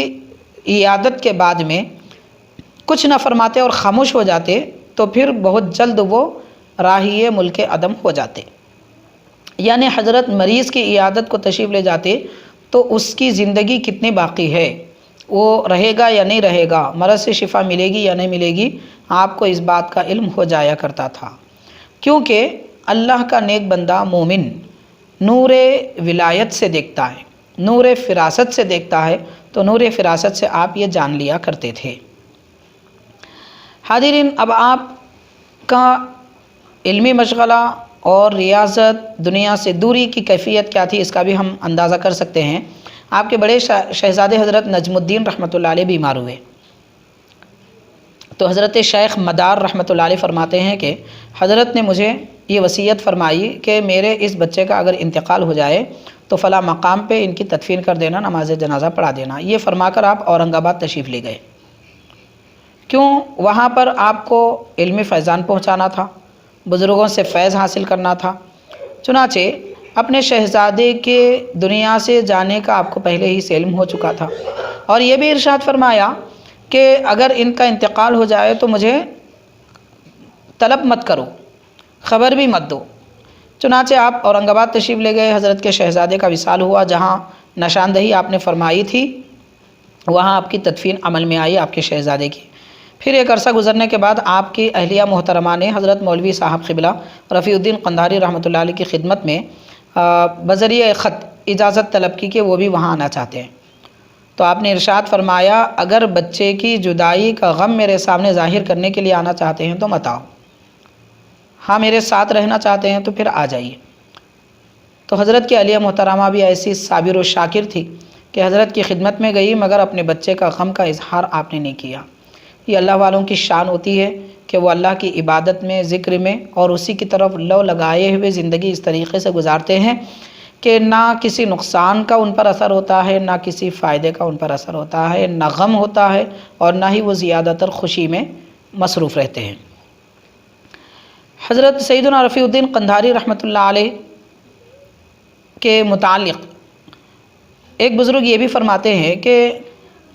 عیادت کے بعد میں کچھ نہ فرماتے اور خاموش ہو جاتے تو پھر بہت جلد وہ راہی ملک عدم ہو جاتے۔ یعنی حضرت مریض کی عیادت کو تشریف لے جاتے تو اس کی زندگی کتنی باقی ہے، وہ رہے گا یا نہیں رہے گا، مرض سے شفا ملے گی یا نہیں ملے گی، آپ کو اس بات کا علم ہو جایا کرتا تھا، کیونکہ اللہ کا نیک بندہ مومن نور ولایت سے دیکھتا ہے، نور فراست سے دیکھتا ہے، تو نور فراست سے آپ یہ جان لیا کرتے تھے۔ حاضرین، اب آپ کا علمی مشغلہ اور ریاضت، دنیا سے دوری کی کیفیت کیا تھی، اس کا بھی ہم اندازہ کر سکتے ہیں۔ آپ کے بڑے شہزادے حضرت نجم الدین رحمۃ اللہ علیہ بیمار ہوئے تو حضرت شیخ مدار رحمۃ اللہ علیہ فرماتے ہیں کہ حضرت نے مجھے یہ وصیت فرمائی کہ میرے اس بچے کا اگر انتقال ہو جائے تو فلاں مقام پہ ان کی تدفین کر دینا، نماز جنازہ پڑھا دینا۔ یہ فرما کر آپ اورنگ آباد تشریف لے گئے، کیوں؟ وہاں پر آپ کو علمی فیضان پہنچانا تھا، بزرگوں سے فیض حاصل کرنا تھا۔ چنانچہ اپنے شہزادے کے دنیا سے جانے کا آپ کو پہلے ہی سے علم ہو چکا تھا، اور یہ بھی ارشاد فرمایا کہ اگر ان کا انتقال ہو جائے تو مجھے طلب مت کرو، خبر بھی مت دو۔ چنانچہ آپ اورنگ آباد تشریف لے گئے، حضرت کے شہزادے کا وصال ہوا، جہاں نشاندہی آپ نے فرمائی تھی وہاں آپ کی تدفین عمل میں آئی آپ کے شہزادے کی۔ پھر ایک عرصہ گزرنے کے بعد آپ کی اہلیہ محترمہ نے حضرت مولوی صاحب قبلہ رفیع الدین قندھاری رحمۃ اللہ علیہ کی خدمت میں بذریعہ خط اجازت طلب کی کہ وہ بھی وہاں آنا چاہتے ہیں۔ تو آپ نے ارشاد فرمایا اگر بچے کی جدائی کا غم میرے سامنے ظاہر کرنے کے لیے آنا چاہتے ہیں تو مت آؤ، ہاں میرے ساتھ رہنا چاہتے ہیں تو پھر آ جائیے۔ تو حضرت کی اہلیہ محترمہ بھی ایسی صابر و شاکر تھی کہ حضرت کی خدمت میں گئی مگر اپنے بچے کا غم کا اظہار آپ نے نہیں کیا۔ یہ اللہ والوں کی شان ہوتی ہے کہ وہ اللہ کی عبادت میں، ذکر میں اور اسی کی طرف لو لگائے ہوئے زندگی اس طریقے سے گزارتے ہیں کہ نہ کسی نقصان کا ان پر اثر ہوتا ہے، نہ کسی فائدے کا ان پر اثر ہوتا ہے، نہ غم ہوتا ہے اور نہ ہی وہ زیادہ تر خوشی میں مصروف رہتے ہیں۔ حضرت سیدنا رفیع الدین قندھاری رحمۃ اللہ علیہ کے متعلق ایک بزرگ یہ بھی فرماتے ہیں کہ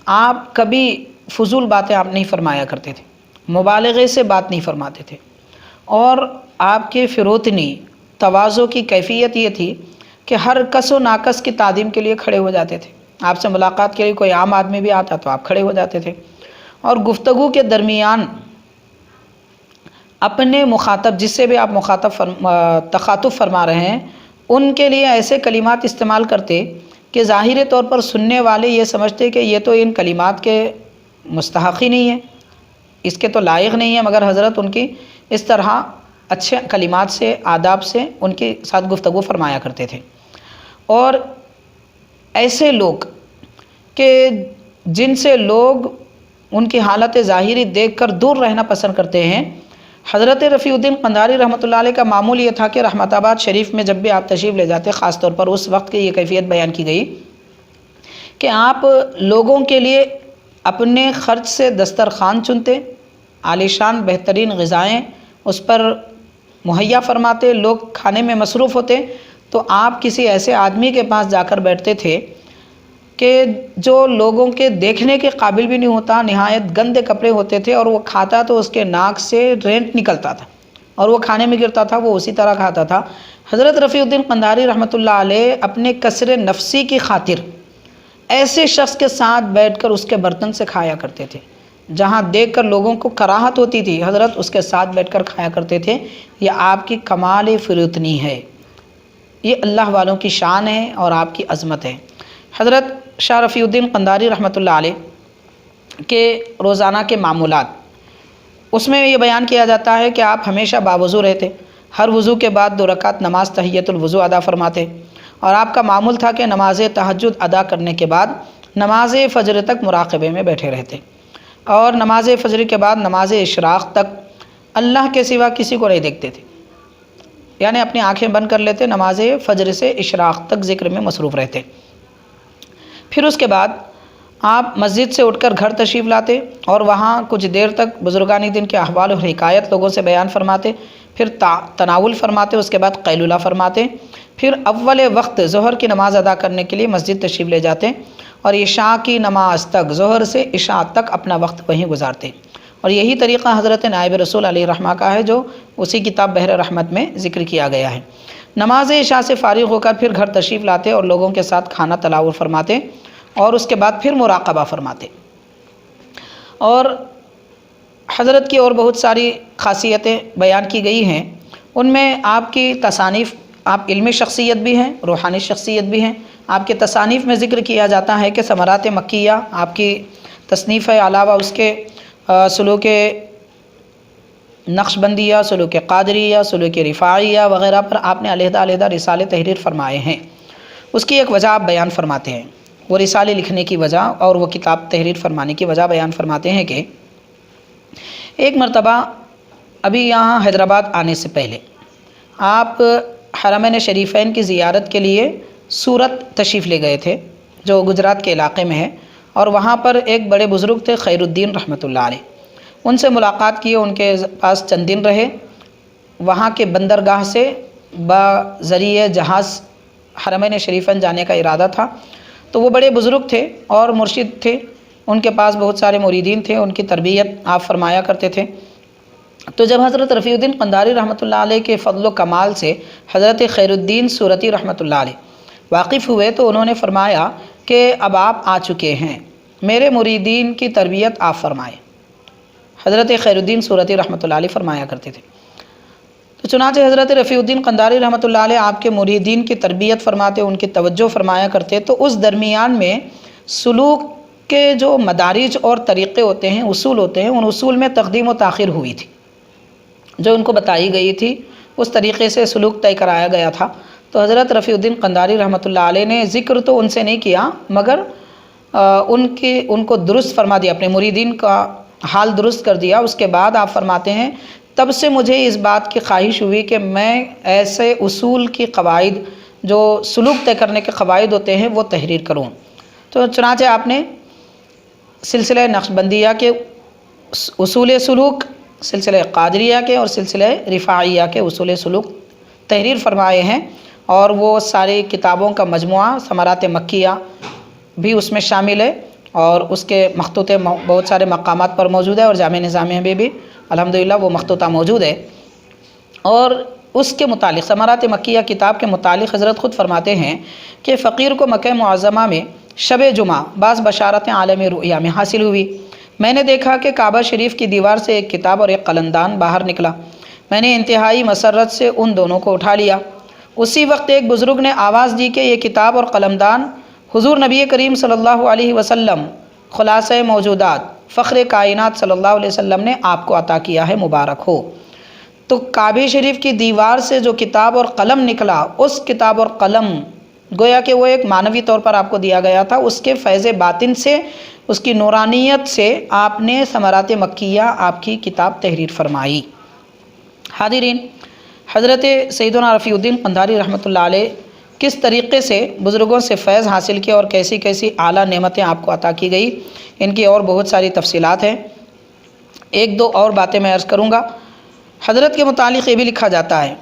آپ کبھی فضول باتیں آپ نہیں فرمایا کرتے تھے، مبالغے سے بات نہیں فرماتے تھے، اور آپ کے فروتنی تواضع کی کیفیت یہ تھی کہ ہر کس و ناکس کی تعظیم کے لیے کھڑے ہو جاتے تھے۔ آپ سے ملاقات کے لیے کوئی عام آدمی بھی آتا تو آپ کھڑے ہو جاتے تھے، اور گفتگو کے درمیان اپنے مخاطب جس سے بھی آپ تخاطب فرما رہے ہیں ان کے لیے ایسے کلمات استعمال کرتے کہ ظاہری طور پر سننے والے یہ سمجھتے کہ یہ تو ان کلمات کے مستحق ہی نہیں ہے، اس کے تو لائق نہیں ہے، مگر حضرت ان کی اس طرح اچھے کلمات سے، آداب سے ان کے ساتھ گفتگو فرمایا کرتے تھے۔ اور ایسے لوگ کہ جن سے لوگ ان کی حالت ظاہری دیکھ کر دور رہنا پسند کرتے ہیں، حضرت رفیع الدین قندھاری رحمۃ اللہ علیہ کا معمول یہ تھا کہ رحمت آباد شریف میں جب بھی آپ تشریف لے جاتے، خاص طور پر اس وقت کی یہ کیفیت بیان کی گئی کہ آپ لوگوں کے لیے اپنے خرچ سے دسترخوان چنتے، عالیشان بہترین غذائیں اس پر مہیا فرماتے، لوگ کھانے میں مصروف ہوتے تو آپ کسی ایسے آدمی کے پاس جا کر بیٹھتے تھے کہ جو لوگوں کے دیکھنے کے قابل بھی نہیں ہوتا، نہایت گندے کپڑے ہوتے تھے، اور وہ کھاتا تو اس کے ناک سے رینٹ نکلتا تھا اور وہ کھانے میں گرتا تھا، وہ اسی طرح کھاتا تھا۔ حضرت رفیع الدین قندھاری رحمۃ اللہ علیہ اپنے کسر نفسی کی خاطر ایسے شخص کے ساتھ بیٹھ کر اس کے برتن سے کھایا کرتے تھے، جہاں دیکھ کر لوگوں کو کراہت ہوتی تھی حضرت اس کے ساتھ بیٹھ کر کھایا کرتے تھے۔ یہ آپ کی کمال فروتنی ہے، یہ اللہ والوں کی شان ہے اور آپ کی عظمت ہے۔ حضرت شاہ رفیع الدین قندھاری رحمۃ اللہ علیہ کے روزانہ کے معمولات، اس میں یہ بیان کیا جاتا ہے کہ آپ ہمیشہ باوضو رہتے، ہر وضو کے بعد 2 رکعت نماز تحیۃ الوضو ادا فرماتے، اور آپ کا معمول تھا کہ نماز تہجد ادا کرنے کے بعد نماز فجر تک مراقبے میں بیٹھے رہتے، اور نماز فجر کے بعد نماز اشراق تک اللہ کے سوا کسی کو نہیں دیکھتے تھے، یعنی اپنی آنکھیں بند کر لیتے، نماز فجر سے اشراق تک ذکر میں مصروف رہتے۔ پھر اس کے بعد آپ مسجد سے اٹھ کر گھر تشریف لاتے اور وہاں کچھ دیر تک بزرگان دین کے احوال اور حکایت لوگوں سے بیان فرماتے، پھر تناول فرماتے، اس کے بعد قیلولہ فرماتے، پھر اول وقت ظہر کی نماز ادا کرنے کے لیے مسجد تشریف لے جاتے اور عشاء کی نماز تک، ظہر سے عشاء تک اپنا وقت وہیں گزارتے۔ اور یہی طریقہ حضرت نائب رسول علیہ رحمہ کا ہے جو اسی کتاب بحر رحمت میں ذکر کیا گیا ہے۔ نماز عشاء سے فارغ ہو کر پھر گھر تشریف لاتے اور لوگوں کے ساتھ کھانا تناول فرماتے اور اس کے بعد پھر مراقبہ فرماتے۔ اور حضرت کی اور بہت ساری خاصیتیں بیان کی گئی ہیں، ان میں آپ کی تصانیف، آپ علمی شخصیت بھی ہیں، روحانی شخصیت بھی ہیں۔ آپ کے تصانیف میں ذکر کیا جاتا ہے کہ ثمرات مکیہ آپ کی تصنیف ہے، علاوہ اس کے سلوک نقش بندیہ، سلوک قادریہ، سلوک رفاعیہ وغیرہ پر آپ نے علیحدہ علیحدہ رسالے تحریر فرمائے ہیں۔ اس کی ایک وجہ آپ بیان فرماتے ہیں، وہ رسالے لکھنے کی وجہ اور وہ کتاب تحریر فرمانے کی وجہ بیان فرماتے ہیں کہ ایک مرتبہ ابھی یہاں حیدرآباد آنے سے پہلے آپ حرمین شریفین کی زیارت کے لیے سورت تشریف لے گئے تھے جو گجرات کے علاقے میں ہے، اور وہاں پر ایک بڑے بزرگ تھے خیر الدین رحمۃ اللہ علیہ، ان سے ملاقات کی، ان کے پاس چند دن رہے، وہاں کے بندرگاہ سے بذریعہ جہاز حرمین شریفین جانے کا ارادہ تھا۔ تو وہ بڑے بزرگ تھے اور مرشد تھے، ان کے پاس بہت سارے مریدین تھے، ان کی تربیت آپ فرمایا کرتے تھے۔ تو جب حضرت رفیع الدین قندھاری رحمۃ اللہ علیہ کے فضل و کمال سے حضرت خیر الدین سورتی رحمۃ اللہ علیہ واقف ہوئے تو انہوں نے فرمایا کہ اب آپ آ چکے ہیں، میرے مریدین کی تربیت آپ فرمائیں۔ حضرت خیرالدین سورتی رحمۃ اللہ علیہ فرمایا کرتے تھے۔ تو چنانچہ حضرت رفیع الدین قنداری رحمۃ اللہ علیہ آپ کے مریدین کی تربیت فرماتے، ان کی توجہ فرمایا کرتے۔ تو اس درمیان میں سلوک کے جو مدارج اور طریقے ہوتے ہیں، اصول ہوتے ہیں، ان اصول میں تقدیم و تاخیر ہوئی تھی، جو ان کو بتائی گئی تھی اس طریقے سے سلوک طے کرایا گیا تھا۔ تو حضرت رفیع الدین قنداری رحمۃ اللہ علیہ نے ذکر تو ان سے نہیں کیا، مگر ان کو درست فرما دیا، اپنے مریدین کا حال درست کر دیا۔ اس کے بعد آپ فرماتے ہیں تب سے مجھے اس بات کی خواہش ہوئی کہ میں ایسے اصول کی قواعد، جو سلوک طے کرنے کے قواعد ہوتے ہیں، وہ تحریر کروں۔ تو چنانچہ آپ نے سلسلہ نقشبندیہ کے اصول سلوک، سلسلہ قادریہ کے اور سلسلہ رفاعیہ کے اصول سلوک تحریر فرمائے ہیں، اور وہ ساری کتابوں کا مجموعہ ثمرات مکیہ بھی اس میں شامل ہے، اور اس کے مخطوطے بہت سارے مقامات پر موجود ہے، اور جامع نظامیہ میں بھی الحمدللہ وہ مخطوطہ موجود ہے۔ اور اس کے متعلق ثمرات مکیہ کتاب کے متعلق حضرت خود فرماتے ہیں کہ فقیر کو مکہ معظمہ میں شب جمعہ بعض بشارتیں عالم رؤیا میں حاصل ہوئی۔ میں نے دیکھا کہ کعبہ شریف کی دیوار سے ایک کتاب اور ایک قلمدان باہر نکلا۔ میں نے انتہائی مسرت سے ان دونوں کو اٹھا لیا۔ اسی وقت ایک بزرگ نے آواز دی کہ یہ کتاب اور قلمدان حضور نبی کریم صلی اللہ علیہ وسلم خلاصہ موجودات فخر کائنات صلی اللہ علیہ وسلم نے آپ کو عطا کیا ہے، مبارک ہو۔ تو کعبہ شریف کی دیوار سے جو کتاب اور قلم نکلا، اس کتاب اور قلم گویا کہ وہ ایک معنوی طور پر آپ کو دیا گیا تھا، اس کے فیض باطن سے، اس کی نورانیت سے آپ نے ثمرات مکیہ آپ کی کتاب تحریر فرمائی۔ حاضرین، حضرت سیدنا رفیع الدین قنداری رحمۃ اللہ علیہ کس طریقے سے بزرگوں سے فیض حاصل کیا اور کیسی کیسی اعلیٰ نعمتیں آپ کو عطا کی گئی، ان کی اور بہت ساری تفصیلات ہیں۔ ایک دو اور باتیں میں عرض کروں گا۔ حضرت کے متعلق یہ بھی لکھا جاتا ہے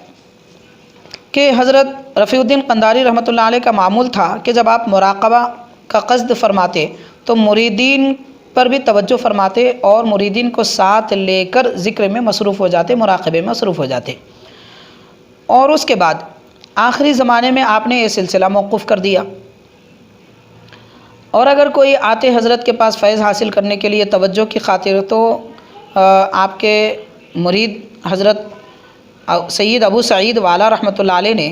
کہ حضرت رفیع الدین قنداری رحمۃ اللہ علیہ کا معمول تھا کہ جب آپ مراقبہ کا قصد فرماتے تو مریدین پر بھی توجہ فرماتے، اور مریدین کو ساتھ لے کر ذکر میں مصروف ہو جاتے، مراقبے میں مصروف ہو جاتے۔ اور اس کے بعد آخری زمانے میں آپ نے یہ سلسلہ موقوف کر دیا، اور اگر کوئی آتے حضرت کے پاس فیض حاصل کرنے کے لیے توجہ کی خاطر، تو آپ کے مرید حضرت سید ابو سعید والا رحمۃ اللہ علیہ نے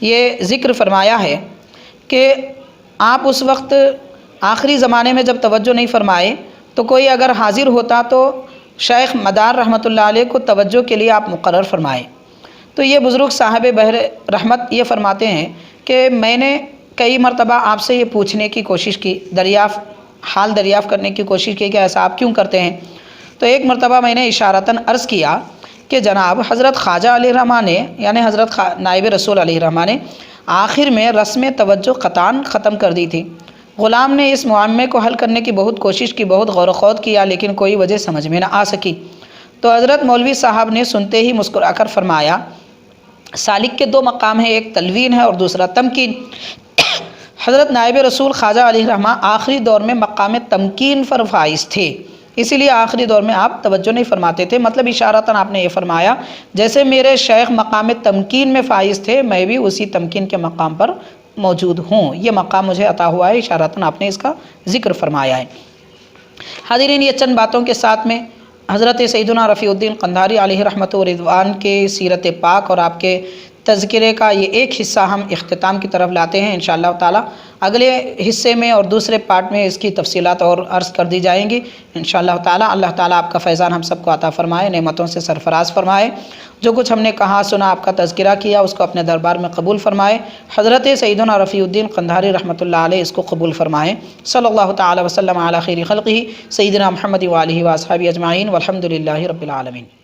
یہ ذکر فرمایا ہے کہ آپ اس وقت آخری زمانے میں جب توجہ نہیں فرمائے تو کوئی اگر حاضر ہوتا تو شیخ مدار رحمۃ اللہ علیہ کو توجہ کے لیے آپ مقرر فرمائے۔ تو یہ بزرگ صاحب بحر رحمت یہ فرماتے ہیں کہ میں نے کئی مرتبہ آپ سے یہ پوچھنے کی کوشش کی، حال دریافت کرنے کی کوشش کی کہ ایسا آپ کیوں کرتے ہیں۔ تو ایک مرتبہ میں نے اشارتاً عرض کیا کہ جناب حضرت خواجہ علیہ الرحمٰ نے، یعنی حضرت نائب رسول علیہ الرحمٰ نے آخر میں رسم توجہ قطعاً ختم کر دی تھی۔ غلام نے اس معاملے کو حل کرنے کی بہت کوشش کی، بہت غور و خوض کیا، لیکن کوئی وجہ سمجھ میں نہ آ سکی۔ تو حضرت مولوی صاحب نے سنتے ہی مسکرا کر فرمایا، سالک کے دو مقام ہیں، ایک تلوین ہے اور دوسرا تمکین۔ حضرت نائب رسول خواجہ علیہ الرحمٰ آخری دور میں مقام تمکین پر فائز تھے، اسی لیے آخری دور میں آپ توجہ نہیں فرماتے تھے۔ مطلب اشارتاً آپ نے یہ فرمایا جیسے میرے شیخ مقام تمکین میں فائز تھے، میں بھی اسی تمکین کے مقام پر موجود ہوں، یہ مقام مجھے عطا ہوا ہے، اشارتاً آپ نے اس کا ذکر فرمایا ہے۔ حاضرین، یہ چند باتوں کے ساتھ میں حضرت سیدنا رفیع الدین قنداری علیہ رحمۃ و رضوان کے سیرت پاک اور آپ کے تذکرے کا یہ ایک حصہ ہم اختتام کی طرف لاتے ہیں۔ انشاءاللہ تعالی اگلے حصے میں اور دوسرے پارٹ میں اس کی تفصیلات اور عرض کر دی جائیں گی انشاءاللہ تعالی۔ اللہ تعالیٰ آپ کا فیضان ہم سب کو عطا فرمائے، نعمتوں سے سرفراز فرمائے۔ جو کچھ ہم نے کہا سنا، آپ کا تذکرہ کیا، اس کو اپنے دربار میں قبول فرمائے۔ حضرت سیدنا رفیع الدین قنداری رحمۃ اللہ علیہ اس کو قبول فرمائے۔ صلی اللہ تعالی وسلم علی خیر خلقہ سیدنا محمد و آلہ و اصحابہ اجمعین والحمد للہ رب العالمین۔